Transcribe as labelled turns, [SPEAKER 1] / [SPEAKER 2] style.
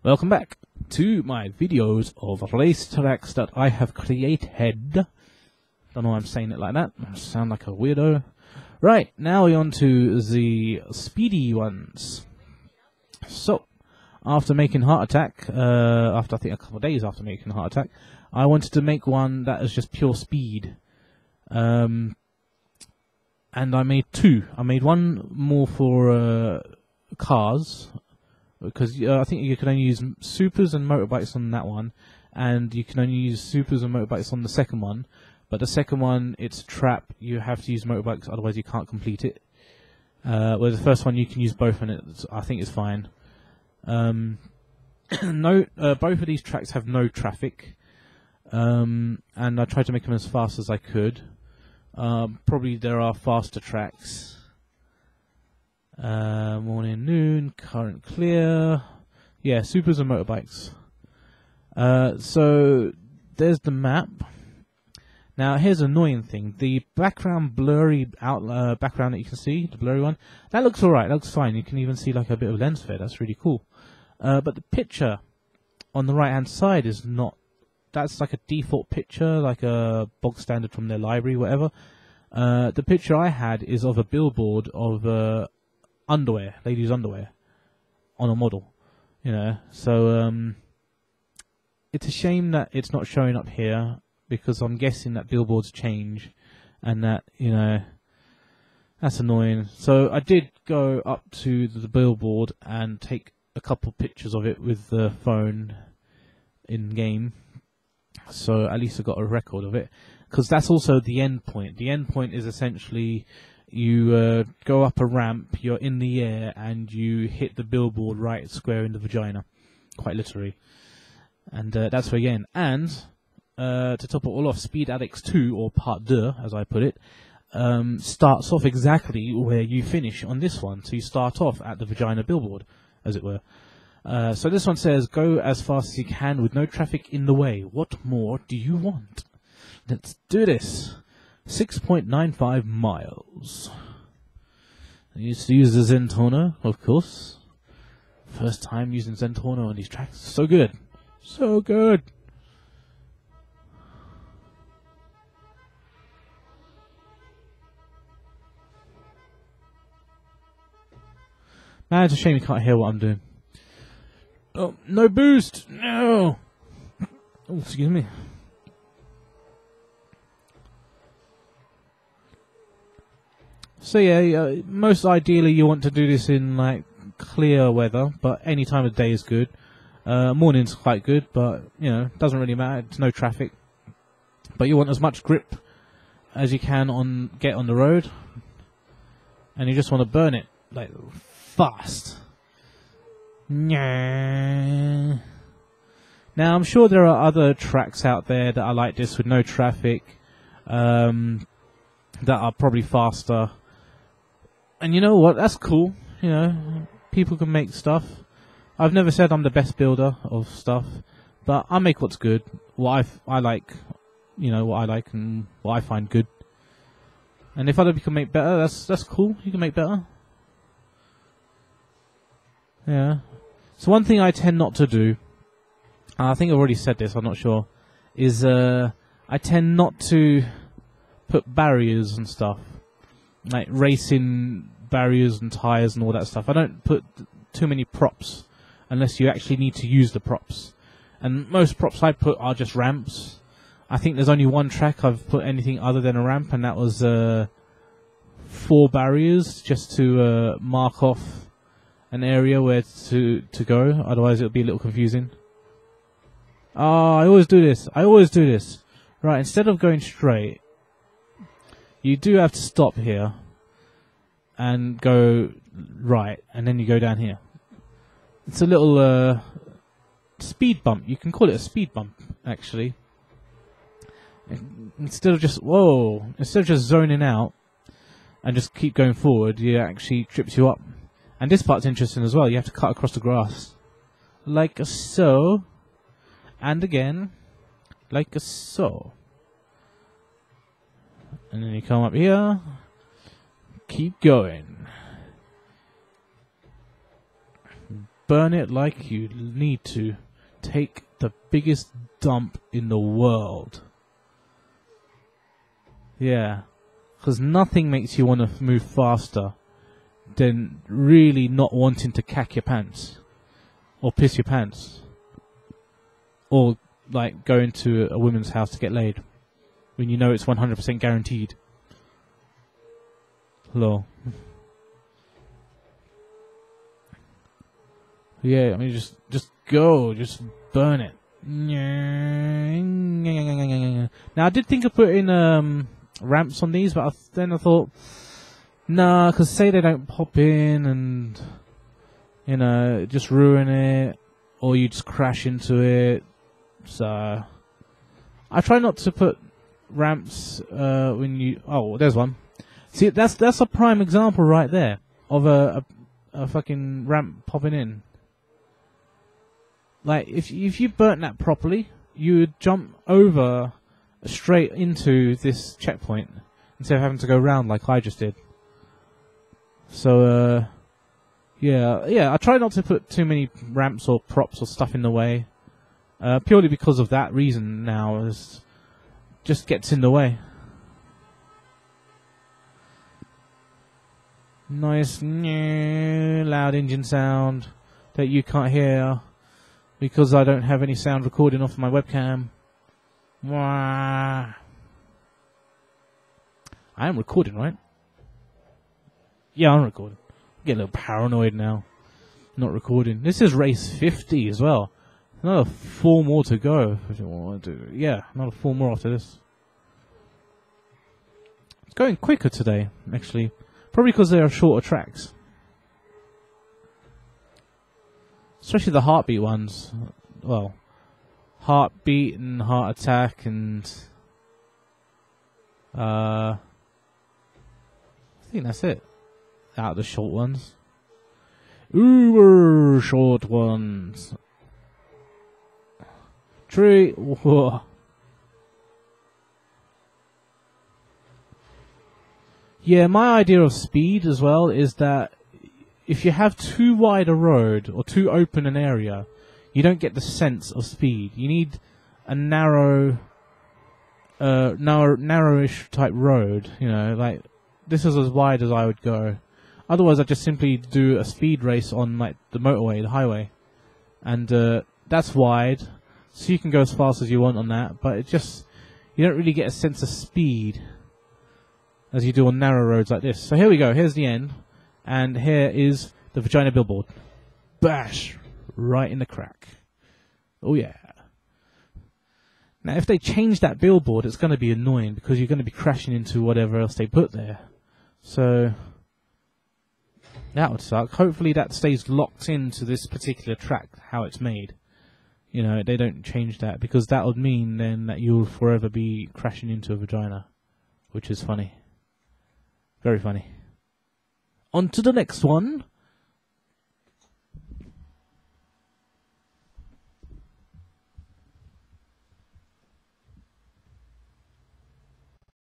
[SPEAKER 1] Welcome back to my videos of race tracks that I have created. Don't know why I'm saying it like that. I sound like a weirdo. Right, now we're on to the speedy ones. So, after making Heart Attack, after I think a couple of days after making Heart Attack, I wanted to make one that is just pure speed. And I made two. I made one more for cars, because I think you can only use supers and motorbikes on that one, and you can only use supers and motorbikes on the second one. But the second one, it's a trap. You have to use motorbikes, otherwise you can't complete it. Whereas the first one, you can use both, and I think it's fine. Both of these tracks have no traffic, and I tried to make them as fast as I could. Probably there are faster tracks. Morning, noon, current clear. Yeah, supers and motorbikes. So there's the map. Now here's an annoying thing. The background blurry background that you can see, the blurry one, that looks alright, that looks fine. You can even see like a bit of lens flare, that's really cool. But the picture on the right hand side is not, that's like a default picture, like a bog standard from their library, whatever. The picture I had is of a billboard of underwear, ladies' underwear, on a model, you know. So it's a shame that it's not showing up here, because I'm guessing that billboards change, and that, you know, that's annoying. So I did go up to the billboard and take a couple pictures of it with the phone in game, so at least I got a record of it, because that's also the end point. The end point is essentially you go up a ramp, you're in the air, and you hit the billboard right square in the vagina, quite literally. And that's where you end. And to top it all off, Speed Addicts 2, or Part 2, as I put it, starts off exactly where you finish on this one. So you start off at the vagina billboard, as it were. So this one says, go as fast as you can with no traffic in the way. What more do you want? Let's do this. 6.95 miles. I used to use the Zentorno, of course. First time using Zentorno on these tracks. So good. So good. Man, it's a shame you can't hear what I'm doing. Oh, no boost! No! Oh, excuse me. So yeah, most ideally you want to do this in like clear weather, but any time of day is good. Morning's quite good, but you know, doesn't really matter. It's no traffic. But you want as much grip as you can get on the road, and you just want to burn it like fast. Now I'm sure there are other tracks out there that are like this with no traffic, that are probably faster. And you know what? That's cool. You know, people can make stuff. I've never said I'm the best builder of stuff, but I make what's good, what I like, you know, what I like and what I find good. And if other people can make better, that's cool. You can make better. Yeah. So one thing I tend not to do, I think I've already said this, I'm not sure, is I tend not to put barriers and stuff, like racing barriers and tires and all that stuff. I don't put too many props unless you actually need to use the props. And most props I put are just ramps. I think there's only one track I've put anything other than a ramp, and that was 4 barriers just to mark off an area where to go. Otherwise it'll be a little confusing. Oh, I always do this. Right, instead of going straight, you do have to stop here and go right, and then you go down here. It's a little speed bump. You can call it a speed bump, actually. Instead of just zoning out and just keep going forward, it actually trips you up. And this part's interesting as well. You have to cut across the grass, like so, and again, like so. And then you come up here, keep going. burn it like you need to. Take the biggest dump in the world. Yeah. Because nothing makes you want to move faster than really not wanting to cack your pants. Or piss your pants. Or, like, go into a woman's house to get laid. When you know it's 100% guaranteed. Hello. Yeah, I mean, just go. Just burn it. Now, I did think of putting ramps on these, but then I thought, nah, because say they don't pop in and, you know, just ruin it, or you just crash into it. So, I try not to put ramps when you... Oh, there's one. See, that's a prime example right there of a fucking ramp popping in. Like, if you burnt that properly, you would jump over straight into this checkpoint instead of having to go round like I just did. So, yeah, I try not to put too many ramps or props or stuff in the way. Purely because of that reason now, is just gets in the way. Nice, loud engine sound that you can't hear because I don't have any sound recording off my webcam. Wah. I am recording, right? Yeah, I'm recording. I'm getting a little paranoid now. Not recording. This is race 50 as well. Another 4 more to go. Yeah, another 4 more after this. It's going quicker today, actually. Probably because they are shorter tracks. Especially the heartbeat ones. Well, heartbeat and heart attack and... I think that's it. Out of the short ones. Uber short ones. Tree. Whoa. Yeah, my idea of speed as well is that if you have too wide a road or too open an area, you don't get the sense of speed. You need a narrowish type road. You know, like this is as wide as I would go. Otherwise, I'd just simply do a speed race on like the motorway, the highway, and that's wide, so you can go as fast as you want on that. But it just you don't really get a sense of speed as you do on narrow roads like this. So here we go. Here's the end. And here is the vagina billboard. Bash! Right in the crack. Oh yeah. Now if they change that billboard, it's going to be annoying because you're going to be crashing into whatever else they put there. So that would suck. Hopefully that stays locked into this particular track, how it's made. You know, they don't change that because that would mean then that you'll forever be crashing into a vagina. Which is funny. Very funny. On to the next one.